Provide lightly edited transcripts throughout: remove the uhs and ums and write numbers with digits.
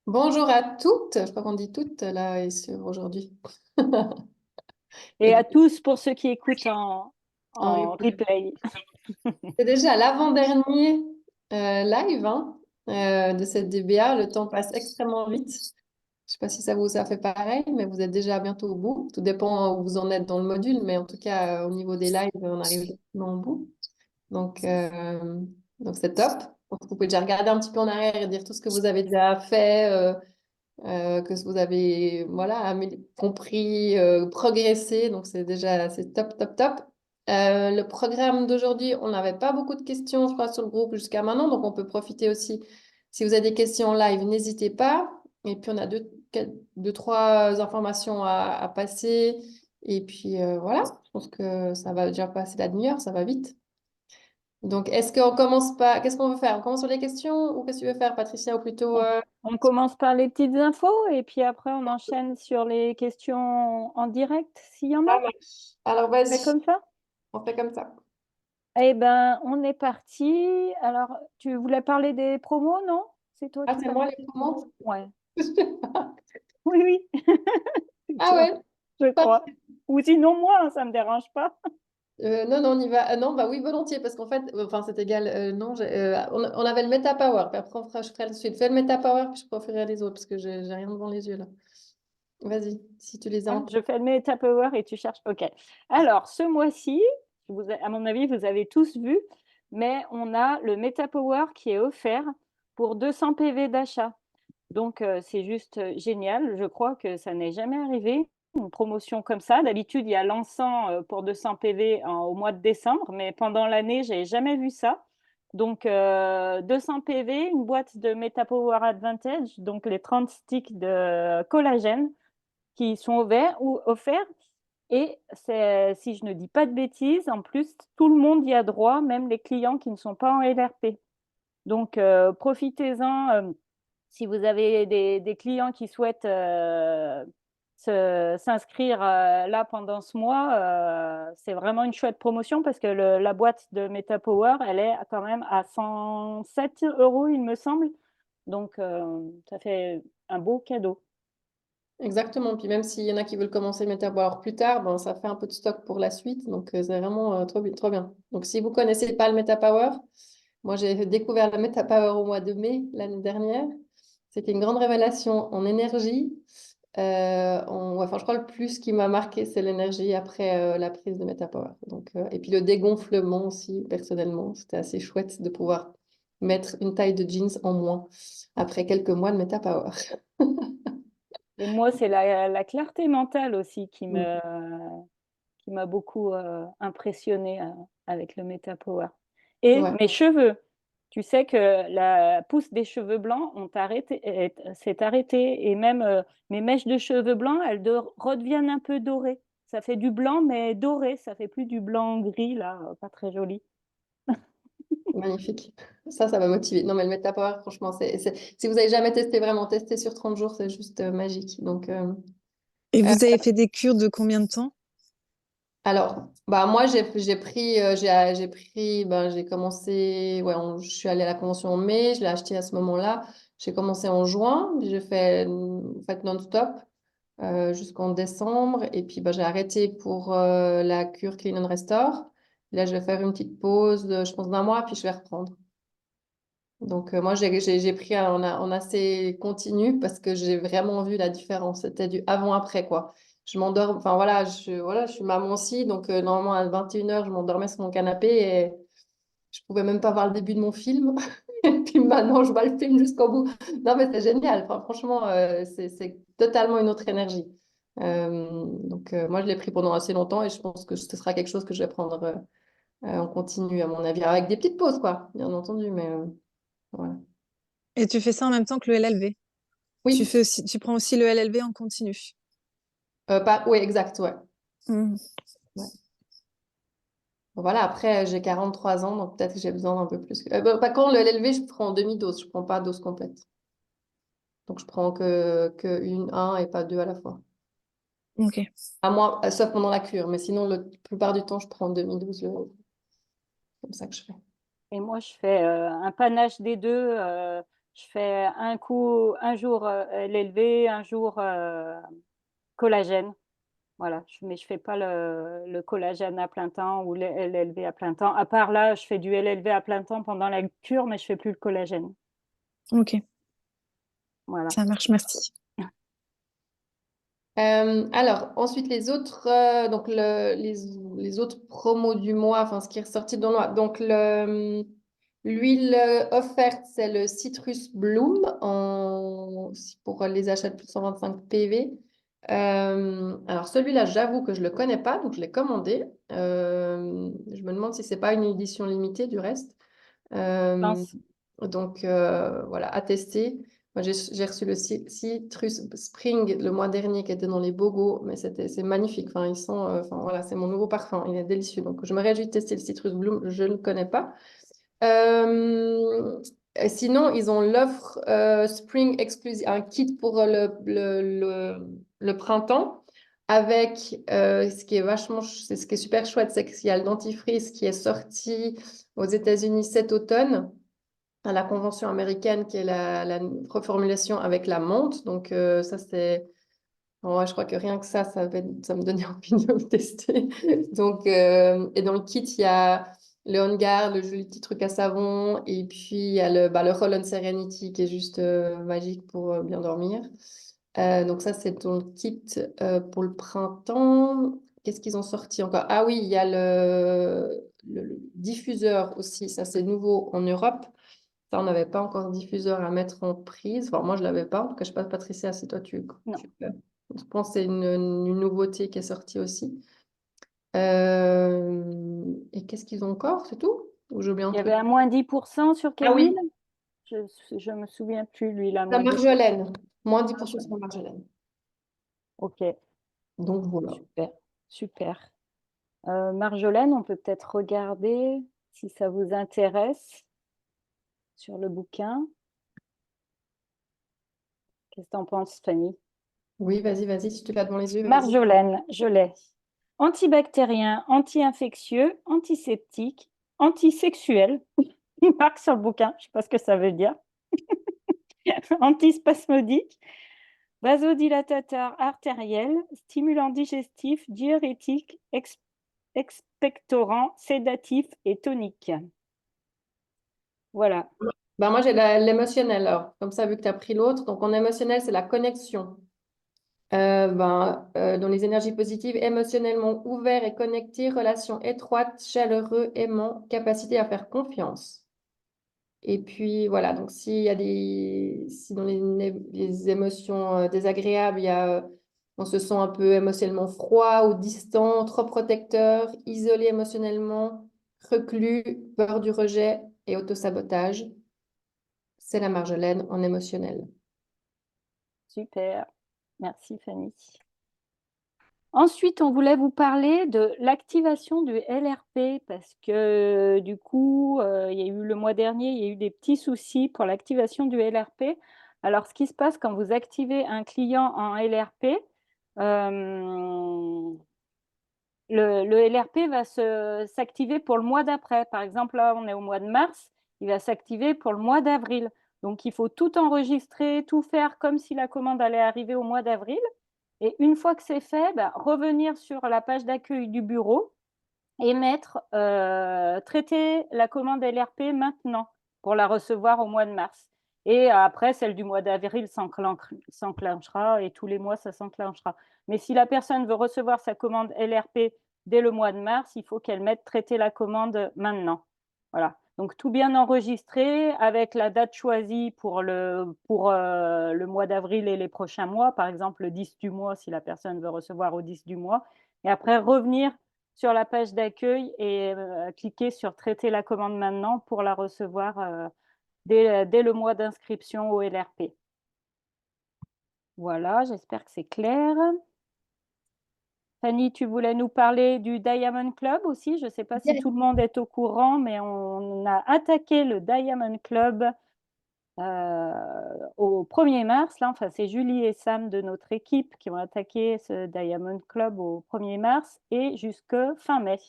Bonjour à toutes, je crois qu'on dit toutes là et sur aujourd'hui. Et Et à tous pour ceux qui écoutent en replay. replay. C'est déjà l'avant-dernier live de cette DBA. Le temps passe extrêmement vite. Je ne sais pas si ça vous a fait pareil, mais vous êtes déjà bientôt au bout. Tout dépend où vous en êtes dans le module, mais en tout cas, au niveau des lives, on arrive quasiment au bout. Donc, euh, donc c'est top. Donc, vous pouvez déjà regarder un petit peu en arrière et dire tout ce que vous avez déjà fait. Que vous avez voilà, compris, progressé. Donc, c'est top, top, top. Le programme d'aujourd'hui, on n'avait pas beaucoup de questions, je crois, sur le groupe jusqu'à maintenant. Donc, on peut profiter aussi. Si vous avez des questions en live, n'hésitez pas. Et puis, on a deux, trois informations à passer. Et puis, voilà, je pense que ça va déjà passer la demi-heure, ça va vite. Donc, est-ce qu'on commence pas? Qu'est-ce qu'on veut faire? On commence sur les questions ou qu'est-ce que tu veux faire, Patricia, ou plutôt On commence par les petites infos et puis après on enchaîne sur les questions en direct s'il y en ça a. marche. Alors, C'est vas-y, comme ça? on fait comme ça. Eh ben, on est parti. Alors, tu voulais parler des promos, non? C'est toi Ah, qui c'est parlais moi des les promos? commences? Ouais. Oui, oui, c'est Ah toi, ouais, je crois. parfait. Ou sinon moi, hein, ça me dérange pas. Non, non, on y va. Non, bah oui, volontiers, parce qu'en fait, enfin, c'est égal. Non, on avait le Meta Power, puis après, je ferai le suite. Fais le Meta Power, puis je profiterai les autres, parce que j'ai rien devant les yeux, là. Vas-y, si tu les as Ah, en tête. je fais le Meta Power et tu cherches. OK. Alors, ce mois-ci, à mon avis, vous avez tous vu, mais on a le Meta Power qui est offert pour 200 PV d'achat. Donc, c'est juste génial. Je crois que ça n'est jamais arrivé, une promotion comme ça. D'habitude, il y a l'encens pour 200 PV au mois de décembre, mais pendant l'année, je n'ai jamais vu ça. Donc, 200 PV, une boîte de Meta Power Advantage, donc les 30 sticks de collagène qui sont offerts. Et si je ne dis pas de bêtises, en plus, tout le monde y a droit, même les clients qui ne sont pas en LRP. Donc, profitez-en. Si vous avez des clients qui souhaitent s'inscrire là pendant ce mois, c'est vraiment une chouette promotion parce que la boîte de MetaPower, elle est quand même à 107 euros, il me semble. Donc, ça fait un beau cadeau. Exactement. Puis même s'il y en a qui veulent commencer le Meta Power plus tard, ben, ça fait un peu de stock pour la suite. Donc, c'est vraiment trop, trop bien. Donc, si vous ne connaissez pas le Meta Power, moi, j'ai découvert le Meta Power au mois de mai l'année dernière. C'était une grande révélation en énergie. Ouais, enfin, je crois que le plus qui m'a marqué, c'est l'énergie après la prise de Metapower. Donc, et puis le dégonflement aussi, personnellement, c'était assez chouette de pouvoir mettre une taille de jeans en moins après quelques mois de Metapower. Et moi, c'est la clarté mentale aussi Mm. qui m'a beaucoup impressionnée avec le Meta Power. Et Ouais, mes cheveux. Tu sais que la pousse des cheveux blancs s'est arrêtée et même mes mèches de cheveux blancs, redeviennent un peu dorées. Ça fait du blanc, mais doré. Ça fait plus du blanc gris, là, pas très joli. magnifique. Ça m'a motivé. Non, mais le Metapower, franchement, si vous n'avez jamais testé, vraiment testé sur 30 jours, c'est juste magique. Donc, Et euh, vous avez fait des cures de combien de temps? alors, bah moi j'ai commencé, ouais, je suis allée à la convention en mai, je l'ai acheté à ce moment-là. J'ai commencé en juin, puis j'ai fait en fait non-stop jusqu'en décembre, et puis bah, j'ai arrêté pour la cure Clean and Restore. Là, je vais faire une petite pause, je pense d'un mois, puis je vais reprendre. Donc moi j'ai pris en assez continu parce que j'ai vraiment vu la différence. C'était du avant-après quoi. Je m'endors, enfin voilà, je suis maman aussi, donc normalement à 21h, je m'endormais sur mon canapé et je pouvais même pas voir le début de mon film. Et puis maintenant, je vois le film jusqu'au bout. Non mais c'est génial. Enfin, franchement, c'est totalement une autre énergie. Moi je l'ai pris pendant assez longtemps et je pense que ce sera quelque chose que je vais prendre en continu à mon avis, avec des petites pauses quoi, bien entendu, mais voilà. Et tu fais ça en même temps que le LLV. Oui. Tu prends aussi le LLV en continu. Oui, exact, ouais. Mhm. Ouais. Bon, voilà, après, j'ai 43 ans, donc peut-être que j'ai besoin d'un peu plus. Par contre, le LLV, je prends en demi-dose, je prends pas dose complète. Donc, je prends que un et pas deux à la fois. Ok. À moi, sauf pendant la cure, mais sinon, la plupart du temps, je prends en demi-dose. Comme ça que je fais. Et moi, je fais un panache des deux. Je fais un jour LLV, un jour collagène. Voilà, mais je fais pas le collagène à plein temps ou le LLV à plein temps. À part là, je fais du LLV à plein temps pendant la cure, mais je fais plus le collagène. Ok, Voilà. ça marche, merci. Alors, ensuite, les autres, donc les autres promos du mois, enfin, ce qui est ressorti dans le mois. Donc, l'huile offerte, c'est le Citrus Bloom pour les achats de plus de 125 PV. Alors, celui-là, j'avoue que je ne le connais pas, donc je l'ai commandé. Je me demande si c'est pas une édition limitée du reste. Euh, Pense. donc, voilà, à tester. Moi, j'ai reçu le Citrus Spring le mois dernier qui était dans les BOGO, mais c'est magnifique. Enfin, ils sont, enfin, voilà, c'est mon nouveau parfum. Il est délicieux. Donc, je me réjouis de tester le Citrus Bloom. Je ne le connais pas. Sinon, ils ont l'offre Spring Exclusive, un kit pour le printemps avec ce qui est c'est ce qui est super chouette, c'est qu'il y a le dentifrice qui est sorti aux États-Unis cet automne à la convention américaine qui est la reformulation avec la menthe. Donc, ça, c'est. Ouais, je crois que rien que ça me donnait envie de le tester. Donc, et dans le kit, il y a le On Guard, le joli petit truc à savon, et puis il y a le Roll-On Serenity qui est juste magique pour bien dormir. Donc ça, c'est dans le kit pour le printemps. Qu'est-ce qu'ils ont sorti encore? Ah oui, il y a le diffuseur aussi, ça c'est nouveau en Europe. Ça, on n'avait pas encore de diffuseur à mettre en prise. Enfin, moi, je ne l'avais pas. En tout cas, je ne sais pas, Patricia, si toi, Non. je pense que c'est une nouveauté qui est sortie aussi. Et qu'est-ce qu'ils ont encore? C'est tout? Ou j'ai oublié un Il y avait truc? un moins 10% sur Ah quelle oui, huile? Je me souviens plus, l'huile à la moins 10%. marjolaine. Moins 10% sur la marjolaine. Ok, Donc, voilà. super, super. Marjolaine, on peut peut-être regarder si ça vous intéresse sur le bouquin. Qu'est-ce que tu en penses, Fanny? Oui, vas-y, si tu l'as devant les yeux, vas-y. Marjolaine, je l'ai. Antibactérien, anti-infectieux, antiseptique, antisexuel. Il marque sur le bouquin, je ne sais pas ce que ça veut dire. Antispasmodique, vasodilatateur artériel, stimulant digestif, diurétique, expectorant, sédatif et tonique. Voilà. Ben, moi, j'ai l'émotionnel, alors. Comme ça, vu que tu as pris l'autre. Donc, en émotionnel, c'est la connexion. Dans les énergies positives, émotionnellement ouvert et connecté, relation étroite, chaleureux, aimant, capacité à faire confiance. Et puis voilà, donc si dans les émotions désagréables, on se sent un peu émotionnellement froid ou distant, trop protecteur, isolé émotionnellement, reclus, peur du rejet et autosabotage, c'est la marjolaine en émotionnel. Super. Merci, Fanny. Ensuite, on voulait vous parler de l'activation du LRP parce que du coup, il y a eu le mois dernier, il y a eu des petits soucis pour l'activation du LRP. Alors, ce qui se passe quand vous activez un client en LRP, le LRP va s'activer pour le mois d'après. Par exemple, là, on est au mois de mars, il va s'activer pour le mois d'avril. Donc, il faut tout enregistrer, tout faire comme si la commande allait arriver au mois d'avril. Et une fois que c'est fait, revenir sur la page d'accueil du bureau et traiter la commande LRP maintenant pour la recevoir au mois de mars. Et après, celle du mois d'avril s'enclenchera et tous les mois, ça s'enclenchera. Mais si la personne veut recevoir sa commande LRP dès le mois de mars, il faut qu'elle mette traiter la commande maintenant. Voilà. Donc, tout bien enregistré avec la date choisie pour le mois d'avril et les prochains mois. Par exemple, le 10 du mois, si la personne veut recevoir au 10 du mois. Et après, revenir sur la page d'accueil et cliquer sur traiter la commande maintenant pour la recevoir dès le mois d'inscription au LRP. Voilà, j'espère que c'est clair. Fanny, tu voulais nous parler du Diamond Club aussi. Je ne sais pas si tout le monde est au courant, mais on a attaqué le Diamond Club au 1er mars. Là, enfin, c'est Julie et Sam de notre équipe qui ont attaqué ce Diamond Club au 1er mars et jusque fin mai.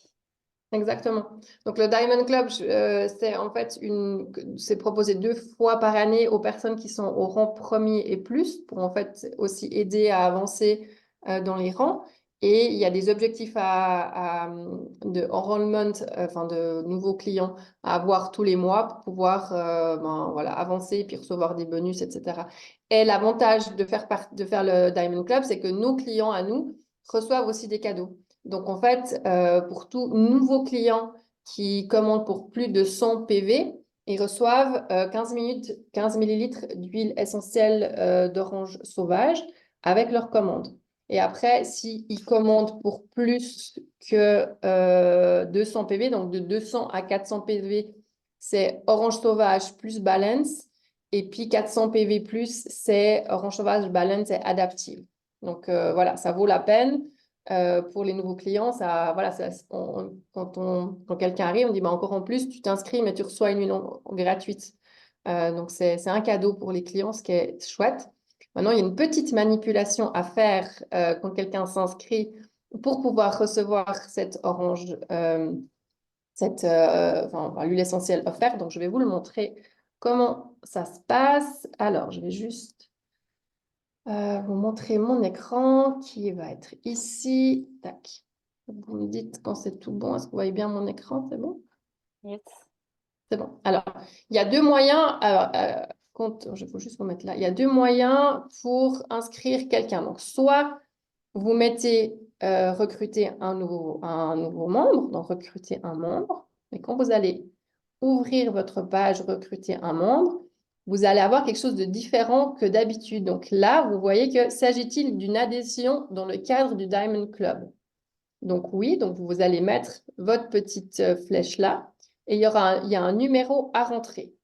Exactement. Donc, le Diamond Club, c'est en fait c'est proposé 2 fois par année aux personnes qui sont au rang premier et plus pour en fait aussi aider à avancer dans les rangs. Et il y a des objectifs de enrollment, enfin de nouveaux clients à avoir tous les mois pour pouvoir voilà, avancer puis recevoir des bonus, etc. Et l'avantage de faire le Diamond Club, c'est que nos clients à nous reçoivent aussi des cadeaux. Donc, en fait, pour tout nouveau client qui commande pour plus de 100 PV, ils reçoivent 15 millilitres d'huile essentielle d'orange sauvage avec leur commande. Et après, s'ils commandent pour plus que 200 PV, donc de 200 à 400 PV, c'est orange sauvage plus balance. Et puis 400 PV plus, c'est orange sauvage balance et adaptive. Donc, voilà, ça vaut la peine. Pour les nouveaux clients, voilà, quand quelqu'un arrive, on dit bah, encore en plus, tu t'inscris, mais tu reçois une huile gratuite. Donc, c'est un cadeau pour les clients, ce qui est chouette. Maintenant, il y a une petite manipulation à faire quand quelqu'un s'inscrit pour pouvoir recevoir cette orange, l'huile essentielle offerte. Donc, je vais vous le montrer comment ça se passe. Alors, je vais juste vous montrer mon écran qui va être ici. Tac. Vous me dites quand c'est tout bon. Est-ce que vous voyez bien mon écran? C'est bon? Yes. C'est bon. Alors, il y a 2 moyens. Alors, je vais juste vous mettre là. Il y a 2 moyens pour inscrire quelqu'un. Donc, soit vous mettez recruter un nouveau membre, donc recruter un membre. Mais quand vous allez ouvrir votre page recruter un membre, vous allez avoir quelque chose de différent que d'habitude. Donc là, vous voyez que s'agit-il d'une adhésion dans le cadre du Diamond Club? Donc oui, donc vous allez mettre votre petite flèche là et il y a un numéro à rentrer.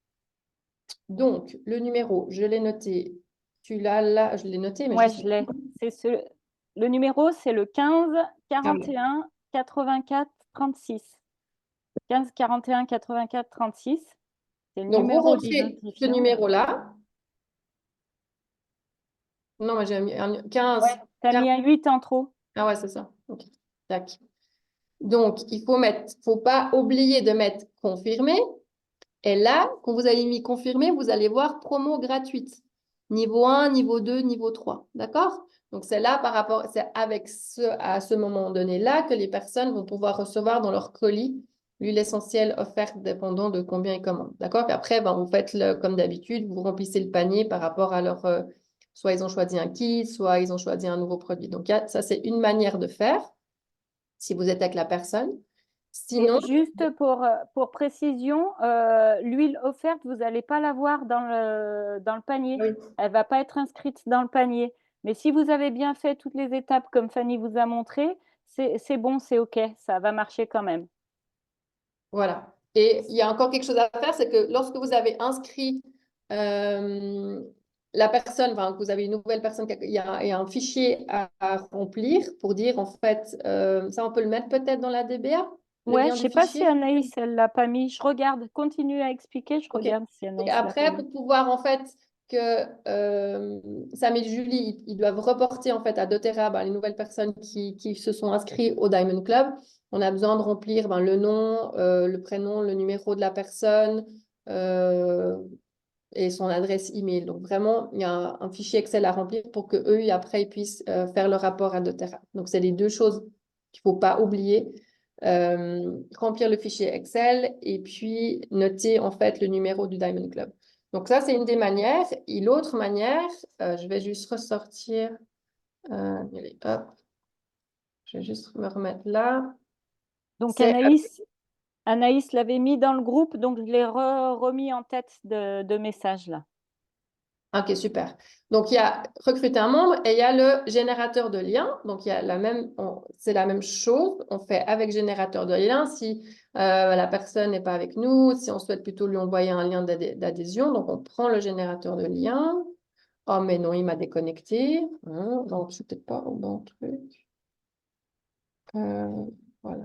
Donc, le numéro, je l'ai noté. Tu l'as là, je l'ai noté, mais Ouais, sais je l'ai. Le numéro, c'est le 15 41 84 36. 15 41 84 36. C'est le Donc, vous numéro rentrez ce d'identifiant. numéro-là. Non, mais j'ai mis 15. Ouais, tu as mis un 8 en trop. Ah ouais, c'est ça. Ok. Tac. Donc, faut pas oublier de mettre confirmer. Et là, quand vous avez mis confirmer, vous allez voir promo gratuite. Niveau 1, niveau 2, niveau 3. D'accord? Donc, c'est là c'est à ce moment donné-là que les personnes vont pouvoir recevoir dans leur colis l'huile essentielle offerte dépendant de combien ils commandent. D'accord? Puis après, ben, vous faites comme d'habitude, vous remplissez le panier par rapport à leur. Soit ils ont choisi un kit, soit ils ont choisi un nouveau produit. Donc, ça, c'est une manière de faire si vous êtes avec la personne. Sinon, Et juste pour précision, l'huile offerte, vous n'allez pas l'avoir dans le panier. oui, Elle ne va pas être inscrite dans le panier. Mais si vous avez bien fait toutes les étapes comme Fanny vous a montré, c'est bon, c'est OK, ça va marcher quand même. voilà. Et il y a encore quelque chose à faire, c'est que lorsque vous avez inscrit euh, la personne, enfin, que vous avez une nouvelle personne, il y a un fichier à remplir pour dire, en fait, ça, on peut le mettre peut-être dans la DBA, le Ouais, lien je ne du sais pas si fichier. Anaïs, elle ne l'a pas mis. Je regarde, continue à expliquer, je OK. regarde si Donc Anaïs l'a pas après, mis. pour pouvoir, en fait, que Sam et Julie, ils doivent reporter, en fait, à doTERRA les nouvelles personnes qui se sont inscrites au Diamond Club. On a besoin de remplir le nom, le prénom, le numéro de la personne et son adresse email. Donc vraiment, il y a un fichier Excel à remplir pour que eux, après, ils puissent faire le rapport à doTERRA. Donc, c'est les 2 choses qu'il ne faut pas oublier. Remplir le fichier Excel et puis noter en fait le numéro du Diamond Club. Donc ça, c'est une des manières. Et l'autre manière, je vais juste ressortir. Allez, hop. Je vais juste me remettre là. Donc C'est Anaïs l'avait mis dans le groupe, donc je l'ai remis en tête de message là. OK, super. Donc, il y a recruter un membre et il y a le générateur de liens. Donc, il y a c'est la même chose. On fait avec générateur de liens si la personne n'est pas avec nous, si on souhaite plutôt lui envoyer un lien d'adhésion. Donc, on prend le générateur de liens. Oh, mais non, il m'a déconnecté. Donc, c'est peut-être pas au bon truc. Voilà.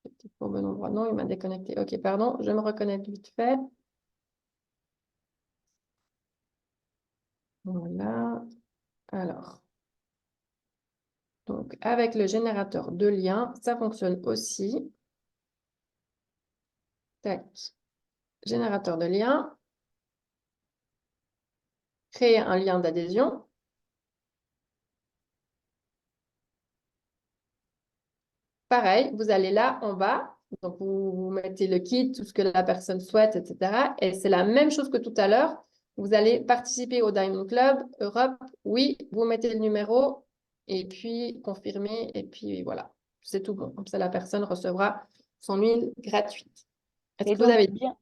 C'est peut-être pas au bon endroit. Non, il m'a déconnecté. OK, pardon. Je me reconnecte vite fait. Voilà. Alors. Donc, avec le générateur de liens, ça fonctionne aussi. Tac. Générateur de lien. Créer un lien d'adhésion. Pareil, vous allez là en bas. Donc, vous mettez le kit, tout ce que la personne souhaite, etc. Et c'est la même chose que tout à l'heure. Vous allez participer au Diamond Club Europe. Oui, vous mettez le numéro et puis confirmer. Et puis voilà, c'est tout bon. Comme ça, la personne recevra son huile gratuite. Est-ce Et que vous avez donc, des bien,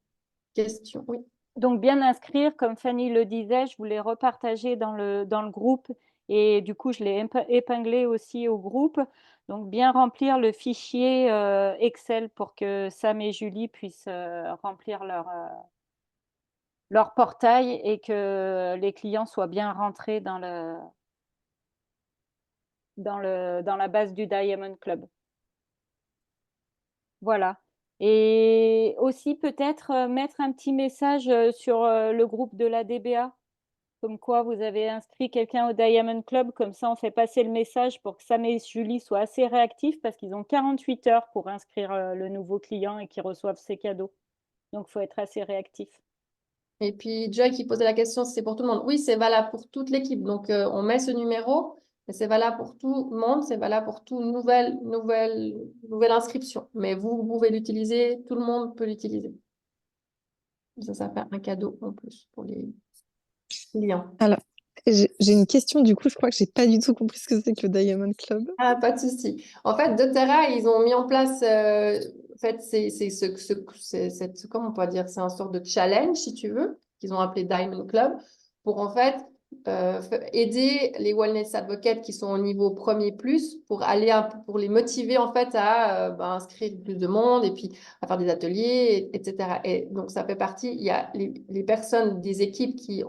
questions? Oui. donc, bien inscrire, comme Fanny le disait, je voulais repartager dans le groupe et du coup, je l'ai épinglé aussi au groupe. Donc, bien remplir le fichier Excel pour que Sam et Julie puissent remplir leur portail et que les clients soient bien rentrés dans la base du Diamond Club. Voilà. Et aussi peut-être mettre un petit message sur le groupe de la DBA, comme quoi vous avez inscrit quelqu'un au Diamond Club, comme ça on fait passer le message pour que Sam et Julie soient assez réactifs parce qu'ils ont 48 heures pour inscrire le nouveau client et qu'ils reçoivent ses cadeaux. Donc il faut être assez réactif. Et puis, Joy qui posait la question si c'est pour tout le monde. Oui, c'est valable pour toute l'équipe. Donc, on met ce numéro, mais c'est valable pour tout le monde. C'est valable pour toute nouvelle inscription. Mais vous pouvez l'utiliser, tout le monde peut l'utiliser. Ça fait un cadeau en plus pour les clients. Alors, j'ai une question, du coup, je crois que j'ai pas du tout compris ce que c'est que le Diamond Club. Ah, pas de souci. En fait, doTERRA, ils ont mis en place, en fait, comment on peut dire, c'est un sort de challenge, si tu veux, qu'ils ont appelé Diamond Club, pour en fait aider les wellness advocates qui sont au niveau premier plus, pour aller pour les motiver en fait à inscrire plus de monde et puis à faire des ateliers, etc. Et donc, ça fait partie, il y a les personnes des équipes qui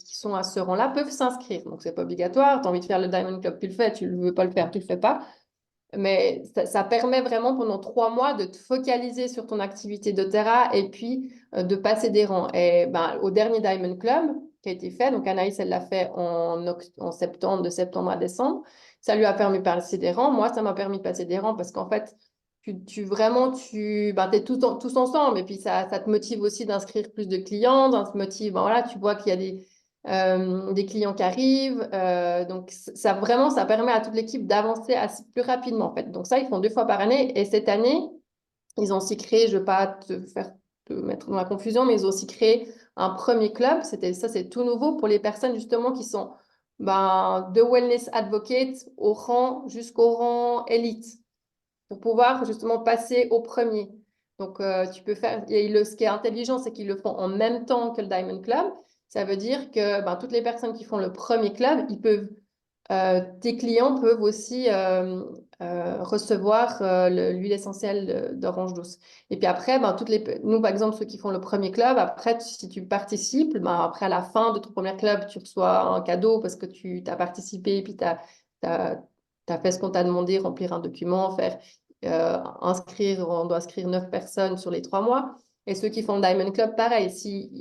sont à ce rang-là peuvent s'inscrire. Donc, c'est pas obligatoire. Tu as envie de faire le Diamond Club, tu le fais. Tu ne veux pas le faire, tu le fais pas. Mais ça permet vraiment pendant 3 mois de te focaliser sur ton activité doTERRA et puis de passer des rangs. Et au dernier Diamond Club qui a été fait, donc Anaïs, elle l'a fait en septembre, de septembre à décembre, ça lui a permis de passer des rangs. Moi, ça m'a permis de passer des rangs parce qu'en fait, t'es tous ensemble et puis ça te motive aussi d'inscrire plus de clients, ça te motive, voilà, tu vois qu'il y a des clients qui arrivent. Donc, ça permet à toute l'équipe d'avancer plus rapidement, en fait. Donc, ça, ils font 2 fois par année. Et cette année, ils ont aussi créé, je ne veux pas te mettre dans la confusion, mais ils ont aussi créé un premier club. C'est tout nouveau pour les personnes, justement, qui sont de wellness advocate jusqu'au rang élite, pour pouvoir, justement, passer au premier. Donc, tu peux faire. Ce qui est intelligent, c'est qu'ils le font en même temps que le Diamond Club. Ça veut dire que toutes les personnes qui font le premier club, tes clients peuvent aussi recevoir l'huile essentielle d'orange douce. Et puis après, nous, par exemple, ceux qui font le premier club, après, si tu participes, après, à la fin de ton premier club, tu reçois un cadeau parce que tu as participé et puis tu as fait ce qu'on t'a demandé, remplir un document, on doit inscrire 9 personnes sur les 3 mois. Et ceux qui font le Diamond Club, pareil, si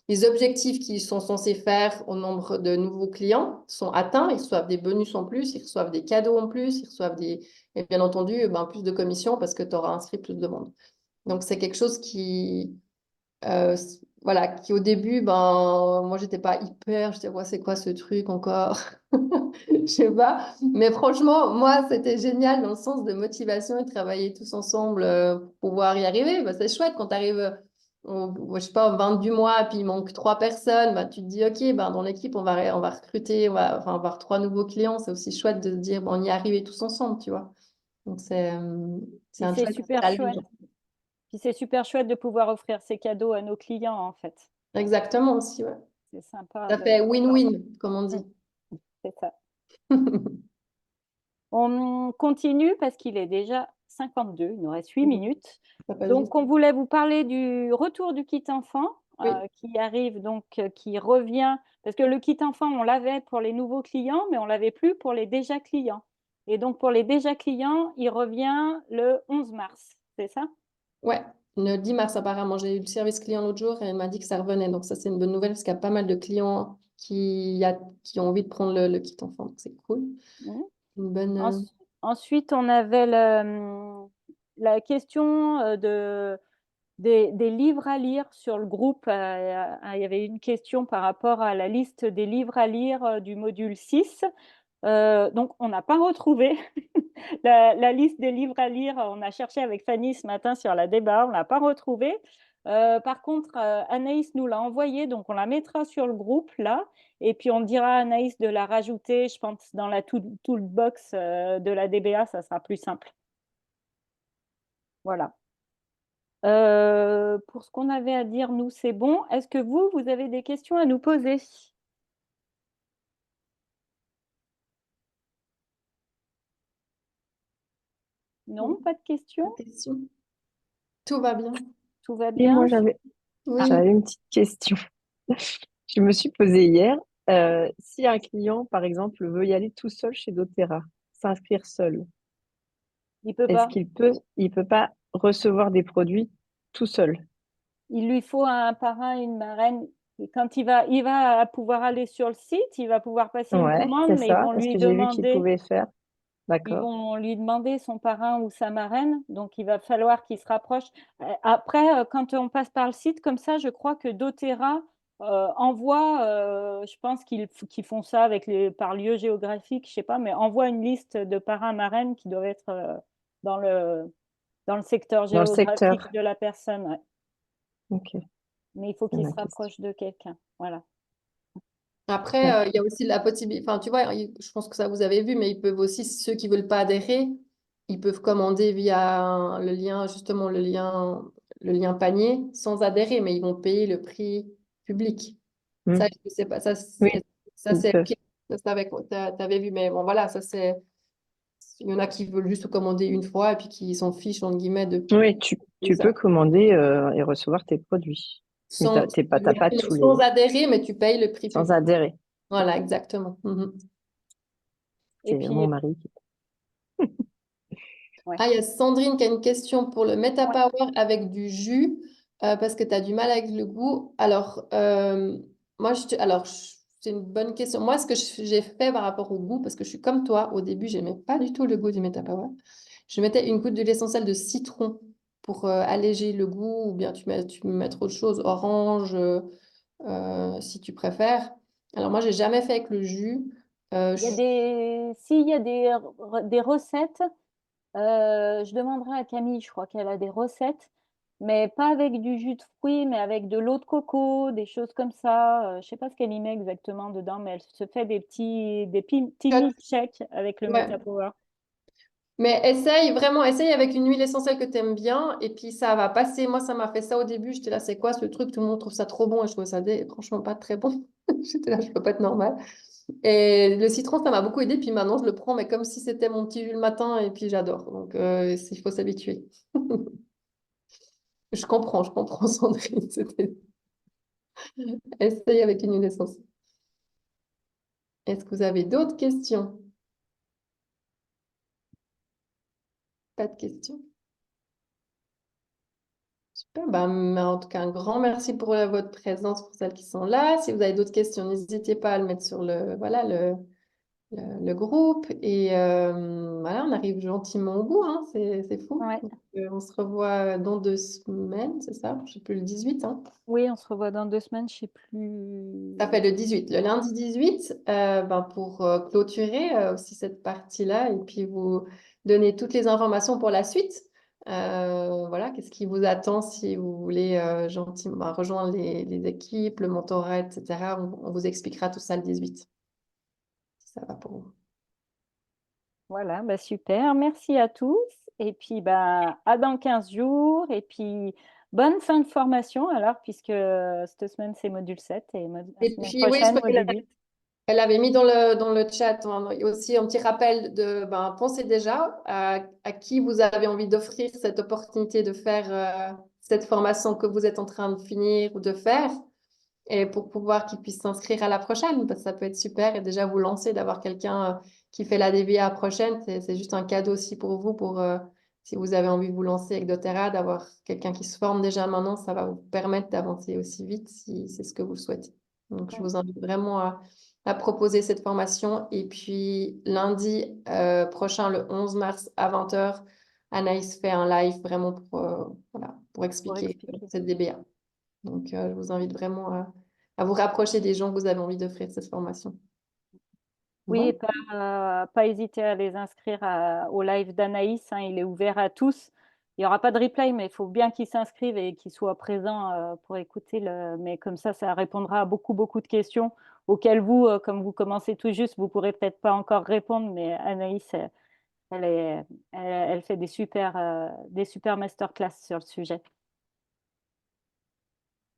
les objectifs qu'ils sont censés faire au nombre de nouveaux clients sont atteints, ils reçoivent des bonus en plus, ils reçoivent des cadeaux en plus, ils reçoivent et bien entendu plus de commissions parce que tu auras inscrit plus de monde. Donc, c'est quelque chose euh, voilà, qui au début, moi, j'étais pas hyper, je disais, ouais, c'est quoi ce truc encore? Je sais pas. Mais franchement, moi, c'était génial dans le sens de motivation et de travailler tous ensemble pour pouvoir y arriver. C'est chouette quand tu arrives, je sais pas, au 20 du mois, puis il manque 3 personnes, tu te dis, OK, dans l'équipe, on va recruter, on va avoir 3 nouveaux clients. C'est aussi chouette de se dire, on y est arrivé tous ensemble, tu vois. Donc, c'est Puis un c'est chouette super challenge. chouette. Puis c'est super chouette de pouvoir offrir ces cadeaux à nos clients, en fait. Exactement aussi, ouais. C'est sympa Ça de... fait win-win, comme on Mm, dit. c'est ça. On continue parce qu'il est déjà 52, il nous reste 8 minutes. Ça passe vite. Donc, on voulait vous parler du retour du kit enfant Oui. qui arrive, donc qui revient. Parce que le kit enfant, on l'avait pour les nouveaux clients, mais on ne l'avait plus pour les déjà clients. Et donc, pour les déjà clients, il revient le 11 mars, c'est ça? Ouais, le 10 mars apparemment. J'ai eu le service client l'autre jour et elle m'a dit que ça revenait. Donc ça, c'est une bonne nouvelle parce qu'il y a pas mal de clients qui ont envie de prendre le kit enfant. Donc c'est cool. Mhm. Une bonne... Ensuite, on avait la question des livres à lire sur le groupe. Il y avait une question par rapport à la liste des livres à lire du module 6. Donc, on n'a pas retrouvé la liste des livres à lire. On a cherché avec Fanny ce matin sur la débat, on ne l'a pas retrouvé. Par contre, Anaïs nous l'a envoyée, donc on la mettra sur le groupe là. Et puis, on dira à Anaïs de la rajouter, je pense, dans la toolbox de la DBA, ça sera plus simple. Voilà. Pour ce qu'on avait à dire, nous, c'est bon. Est-ce que vous avez des questions à nous poser? Non, pas de questions? Question. Tout va bien. Tout va Et bien? moi, j'avais Oui. une petite question. Je me suis posée hier, si un client, par exemple, veut y aller tout seul chez doTERRA, s'inscrire seul, Il peut est-ce pas. qu'il peut pas recevoir des produits tout seul? Il lui faut un parrain, une marraine. Et quand il va pouvoir aller sur le site, il va pouvoir passer une Ouais, commande, c'est mais ils ça. vont Parce lui que j'ai vu qu'il demander, pouvait faire. D'accord. son parrain ou sa marraine. Donc, il va falloir qu'il se rapproche. Après, quand on passe par le site comme ça, je crois que doTERRA envoie, je pense qu'ils font ça par lieu géographique, je sais pas, mais envoie une liste de parrains, marraines qui doivent être dans le secteur Dans le géographique secteur. de la personne. Ouais. Ok, Mais il faut c'est qu'il ma se question. rapproche de quelqu'un. Voilà. Après, D'accord. il y a aussi la possibilité, enfin, tu vois, je pense que ça vous avez vu, mais ils peuvent aussi, ceux qui veulent pas adhérer, ils peuvent commander via le lien, justement, le lien panier sans adhérer, mais ils vont payer le prix public. Ça, Hmm. je sais pas, ça, Oui, ça ils c'est, peuvent. ok. Ça, t'avais vu, mais bon, voilà, ça c'est, il y en a qui veulent juste commander une fois et puis qui s'en fichent, entre guillemets, de Oui, payer tu ça. peux commander et recevoir tes produits. Mais Sans, t'as pas tous les... sans adhérer, mais tu payes le prix Sans public. adhérer. Voilà, exactement. Mhm. Et C'est puis, mon mari. ouais. Ah, il y a Sandrine qui a une question pour le Ouais. MetaPower avec du jus, parce que tu as du mal avec le goût. Alors, moi, c'est une bonne question. Moi, ce que j'ai fait par rapport au goût, parce que je suis comme toi, au début, j'aimais pas du tout le goût du MetaPower. Je mettais une goutte d'huile essentielle de citron pour alléger le goût, ou bien tu peux mettre autre chose, orange, si tu préfères. Alors, moi, j'ai jamais fait avec le jus. Il y a s'il y a des recettes, je demanderai à Camille, je crois qu'elle a des recettes, mais pas avec du jus de fruits, mais avec de l'eau de coco, des choses comme ça. Je ne sais pas ce qu'elle y met exactement dedans, mais elle se fait petits milkshakes avec le Ouais. MetaPower. Mais essaye, vraiment, essaye avec une huile essentielle que tu aimes bien et puis ça va passer. Moi, ça m'a fait ça au début. J'étais là, c'est quoi ce truc? Tout le monde trouve ça trop bon et je trouvais ça franchement pas très bon. J'étais là, je peux pas être normale. Et le citron, ça m'a beaucoup aidé. Puis maintenant, je le prends, mais comme si c'était mon petit jus le matin et puis j'adore. Donc, il faut s'habituer. Je comprends, Sandrine. Essaye avec une huile essentielle. Est-ce que vous avez d'autres questions? Pas de questions? Super, bah, en tout cas, un grand merci pour votre présence, pour celles qui sont là. Si vous avez d'autres questions, n'hésitez pas à le mettre sur le groupe. Et voilà, on arrive gentiment au bout, hein, c'est fou. Ouais. Donc, on se revoit dans 2 semaines, c'est ça? Je ne sais plus, le 18, hein. Oui, on se revoit dans 2 semaines, je ne sais plus. Ça fait le 18, le lundi 18, ben, pour clôturer aussi cette partie-là et puis vous donner toutes les informations pour la suite. Voilà, qu'est-ce qui vous attend si vous voulez gentiment rejoindre les équipes, le mentorat, etc. On vous expliquera tout ça le 18, si ça va pour vous. Voilà, bah super. Merci à tous. Et puis, bah, à dans 15 jours. Et puis, bonne fin de formation alors, puisque cette semaine, c'est module 7 et la Et semaine puis oui, je prochaine, crois module 8. elle avait mis dans le chat hein, aussi un petit rappel de pensez déjà à qui vous avez envie d'offrir cette opportunité de faire cette formation que vous êtes en train de finir ou de faire et pour pouvoir qu'ils puissent s'inscrire à la prochaine parce que ça peut être super et déjà vous lancer d'avoir quelqu'un qui fait la DBA prochaine, c'est juste un cadeau aussi pour vous pour si vous avez envie de vous lancer avec doTERRA, d'avoir quelqu'un qui se forme déjà maintenant, ça va vous permettre d'avancer aussi vite si c'est ce que vous souhaitez. Donc, je vous invite vraiment à proposer cette formation. Et puis, lundi prochain, le 11 mars à 20h, Anaïs fait un live vraiment voilà, pour Pour expliquer expliquer. cette DBA. Donc, je vous invite vraiment à vous rapprocher des gens que vous avez envie d'offrir cette formation. Oui, Voilà. pas hésiter à les inscrire au live d'Anaïs, hein, il est ouvert à tous. Il n'y aura pas de replay, mais il faut bien qu'ils s'inscrivent et qu'ils soient présents pour écouter. Mais comme ça répondra à beaucoup, beaucoup de questions auxquelles vous, comme vous commencez tout juste, vous ne pourrez peut-être pas encore répondre, mais Anaïs, elle fait des super masterclass sur le sujet.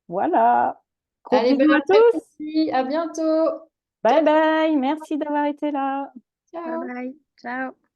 Voilà. Gros Allez, bon bisous à tous. après-midi, à bientôt. Bye bye. Merci d'avoir été là. Bye Ciao. bye. Ciao.